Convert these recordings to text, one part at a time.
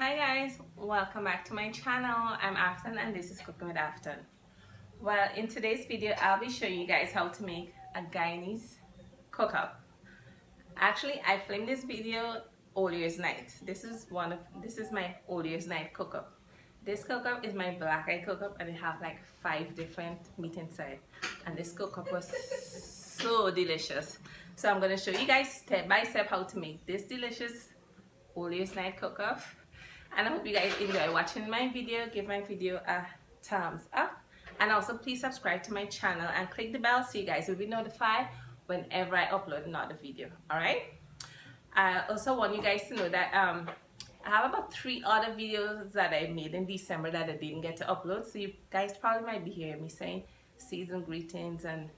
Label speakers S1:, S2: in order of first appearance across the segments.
S1: Hi guys, welcome back to my channel. I'm Afton and this is Cooking with Afton. Well, in today's video I'll be showing you guys how to make a Guyanese cook-up. Actually, I filmed this video all year's night. This is my all year's night cook-up. This cook-up is my black eye cook-up and it have like 5 different meat inside. And this cook-up was so delicious. So I'm gonna show you guys step by step how to make this delicious all year's night cook-up. And I hope you guys enjoy watching my video. Give my video a thumbs up and also please subscribe to my channel and click the bell so you guys will be notified whenever I upload another video. Alright, I also want you guys to know that I have about 3 other videos that I made in December that I didn't get to upload, so you guys probably might be hearing me saying season greetings and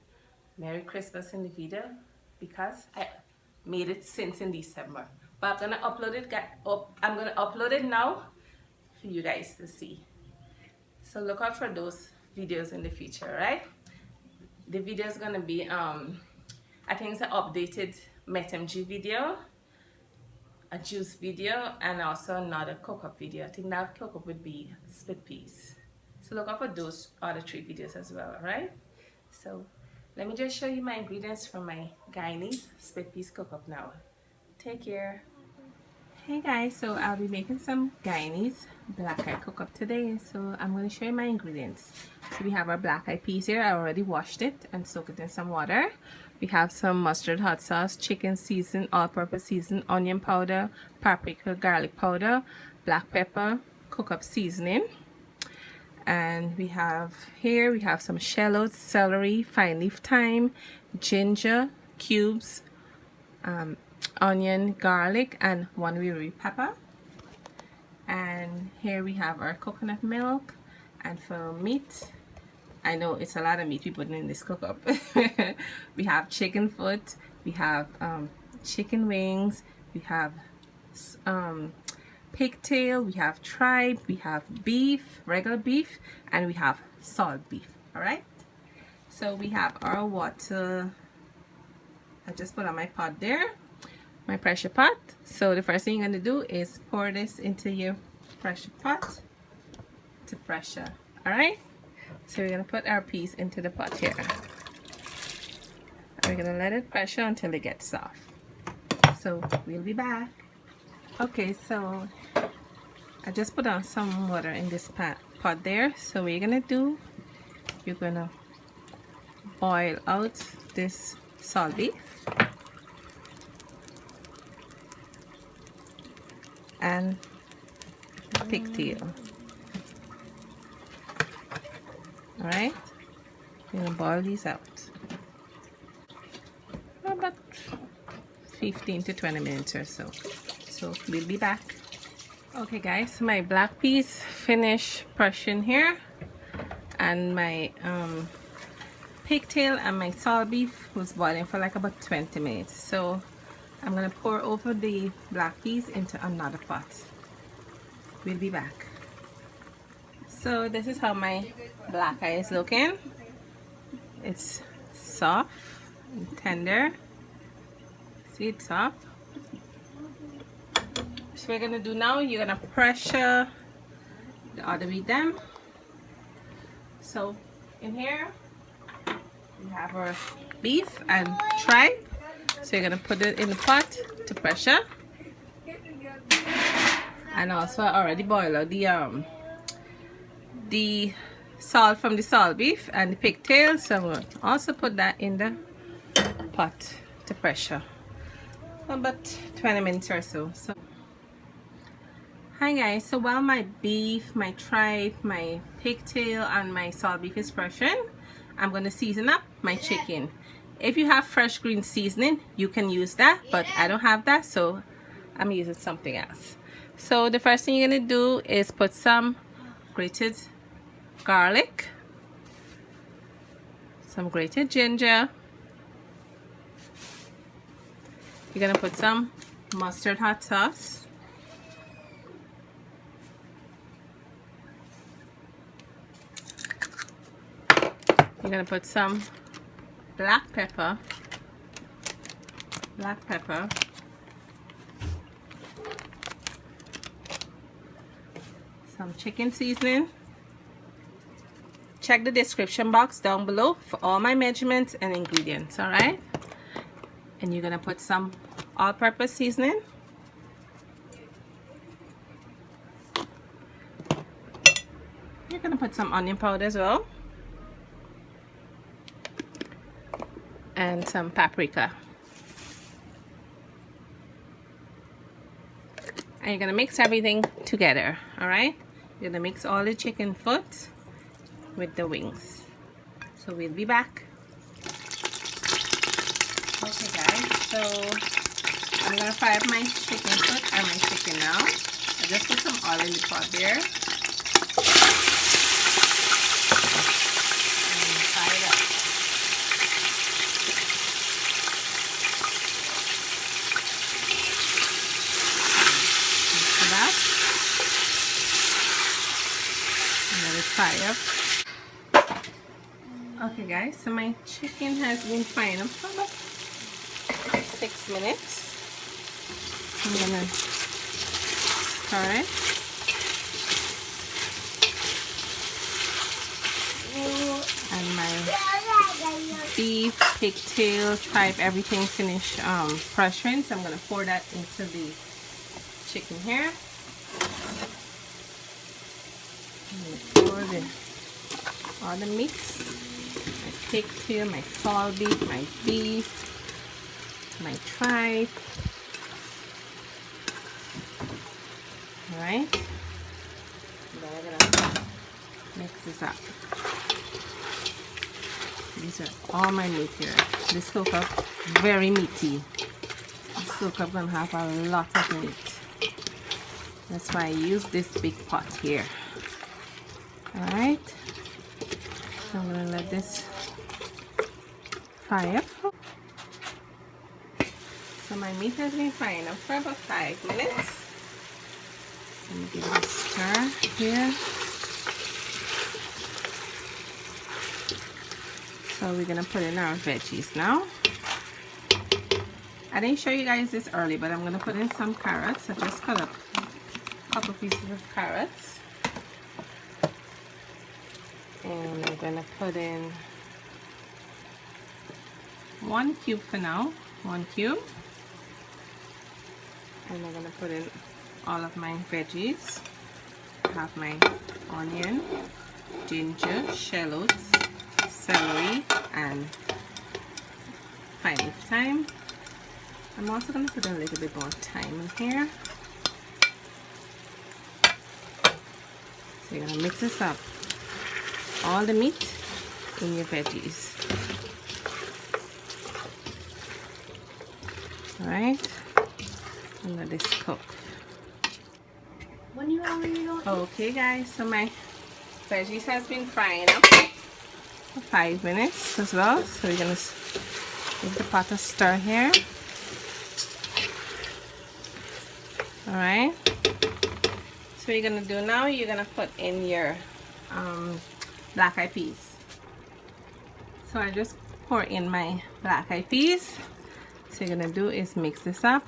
S1: Merry Christmas in the video because I made it since in December. But I'm gonna upload it now for you guys to see. So look out for those videos in the future, right? The video is gonna be I think it's an updated MetMG video, a juice video, and also another cook-up video. I think that cook-up would be split peas. So look out for those other 3 videos as well, alright? So let me just show you my ingredients for my Guyanese split peas cook-up now. Take care. Hey guys, so I'll be making some Guyanese black eye cook-up today. So I'm going to show you my ingredients. So we have our black eye peas here. I already washed it and soaked it in some water. We have some mustard hot sauce, chicken season, all-purpose season, onion powder, paprika, garlic powder, black pepper, cook-up seasoning. And we have some shallots, celery, fineleaf thyme, ginger cubes, onion, garlic, and 1 Wiri pepper. And here we have our coconut milk. And for meat, I know it's a lot of meat we put in this cook-up. We have chicken foot, we have chicken wings, we have pig tail, we have tripe, we have beef, regular beef, and we have salt beef. Alright, so we have our water. I just put on my pot there, my pressure pot. So the first thing you're going to do is pour this into your pressure pot to pressure. Alright, so we're going to put our peas into the pot here and we're going to let it pressure until it gets soft. So we'll be back. Okay, so I just put on some water in this pot there. So what you're going to do, you're going to boil out this salt beef and pigtail. Alright, we're going to boil these out for about 15 to 20 minutes or so. So we'll be back. Okay guys, my black peas finished brushing here, and my pigtail and my salt beef was boiling for like about 20 minutes. So I'm gonna pour over the black peas into another pot. We'll be back. So this is how my black eye is looking. It's soft and tender. See, it's soft. So we're gonna do now, you're gonna pressure the other with them. So in here we have our beef and tripe. So you're gonna put it in the pot to pressure. And also I already boiled out the salt from the salt beef and the pigtail. So I'm gonna also put that in the pot to pressure for about 20 minutes or so. Hi guys, so while my beef, my tripe, my pigtail, and my salt beef is pressuring, I'm going to season up my chicken. If you have fresh green seasoning, you can use that, but I don't have that, so I'm using something else. So the first thing you're going to do is put some grated garlic, some grated ginger. You're going to put some mustard hot sauce. You're going to put some black pepper. some chicken seasoning. Check the description box down below for all my measurements and ingredients, all right? And you're gonna put some all-purpose seasoning. You're gonna put some onion powder as well. And some paprika. And you're gonna mix everything together, all right? You're gonna mix all the chicken foot with the wings. So we'll be back. Okay guys, so I'm gonna fry up my chicken foot and my chicken now. I just put some oil in the pot there. And fry it up. Mix it up. And let it fry up. Okay guys, so my chicken has been frying up for about 6 minutes. I'm gonna stir it. And my beef, pig tail, tripe, everything finished pressuring. So I'm gonna pour that into the chicken here. I'm gonna pour all the meats. My pig tail, my salt beef, my beef, my tripe. Alright. Then I'm gonna mix this up. These are all my meat here. This cook-up very meaty. This cook-up gonna have a lot of meat. That's why I use this big pot here. Alright. So I'm gonna let this fry up. So my meat has been frying up for about 5 minutes. Let me give it a stir here. So we're gonna put in our veggies now. I didn't show you guys this early, but I'm gonna put in some carrots. I just cut up a couple pieces of carrots. And I'm gonna put in 1 cube for now, 1 cube. And I'm gonna put in all of my veggies. I have my onion, ginger, shallots, celery, and Fineleaf Thyme. I'm also gonna put a little bit more thyme in here. So you're gonna mix this up. All the meat in your veggies. Alright, and let this cook. Okay guys, so my veggies has been frying up for 5 minutes as well. So we're gonna give the pot a stir here. Alright, so what you're gonna do now, you're gonna put in your black eyed peas. So I just pour in my black eyed peas. So you're gonna do is mix this up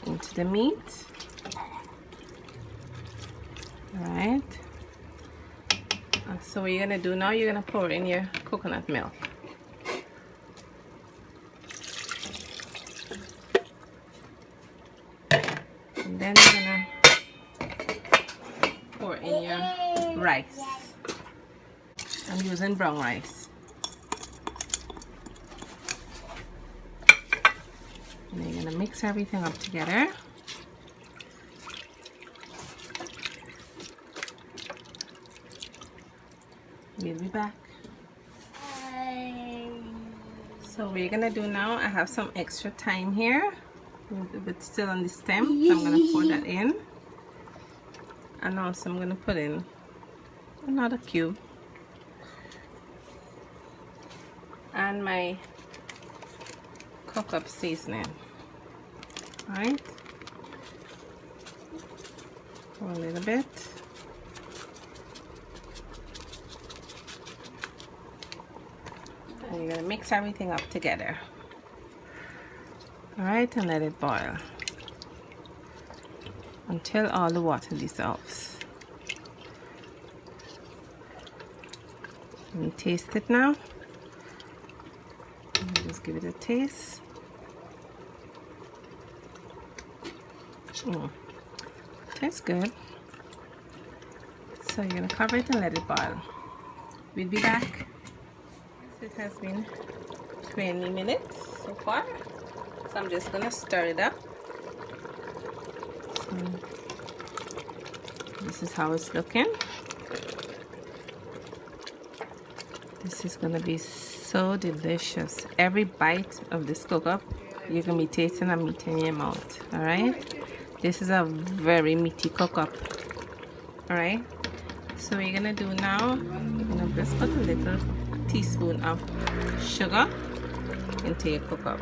S1: into the meat. Alright. So what you're gonna do now, you're gonna pour in your coconut milk. And then you're gonna pour in your rice. I'm using brown rice. And then you're gonna mix everything up together. We'll be back. So what you're gonna do now, I have some extra thyme here, but still on the stem. So I'm gonna pour that in. And also I'm gonna put in another cube. And my cook-up seasoning. Alright. Pour a little bit. And you're going to mix everything up together. Alright, and let it boil. until all the water dissolves. Let me taste it now. Just give it a taste. Tastes good. So you're gonna cover it and let it boil. We'll be back. It has been 20 minutes so far. So I'm just gonna stir it up. So this is how it's looking. This is gonna be so delicious. Every bite of this cook-up, you're gonna be tasting a meat in your mouth. All right. This is a very meaty cook-up. All right. So what you're gonna do now, you're gonna just put a little teaspoon of sugar into your cook-up.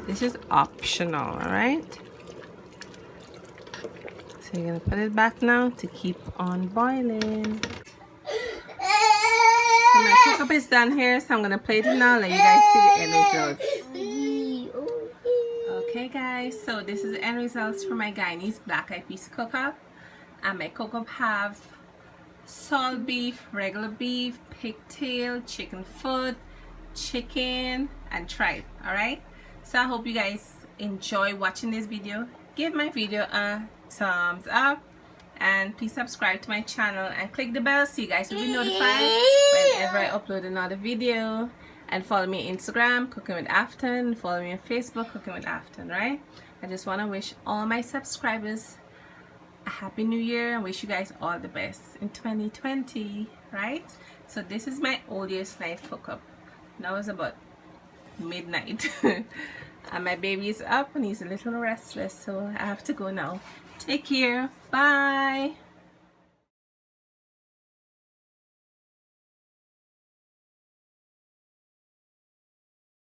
S1: This is optional, all right? So you're gonna put it back now to keep on boiling. So my cook-up is done here, so I'm gonna plate it now. Let you guys see the end results. Okay, guys. So this is the end results for my Guyanese black eyed peas cook-up, and my cook-up have salt beef, regular beef, pig tail, chicken foot, chicken, and tripe. All right. So I hope you guys enjoy watching this video. Give my video a thumbs up, and please subscribe to my channel and click the bell so you guys will be notified whenever I upload another video. And follow me on Instagram, Cooking with Afton. Follow me on Facebook, Cooking with Afton. Right. I just want to wish all my subscribers a happy new year and wish you guys all the best in 2020. Right. So this is my old year's night cook-up. Now it's about midnight. And my baby is up and he's a little restless, so I have to go now. Take care. Bye.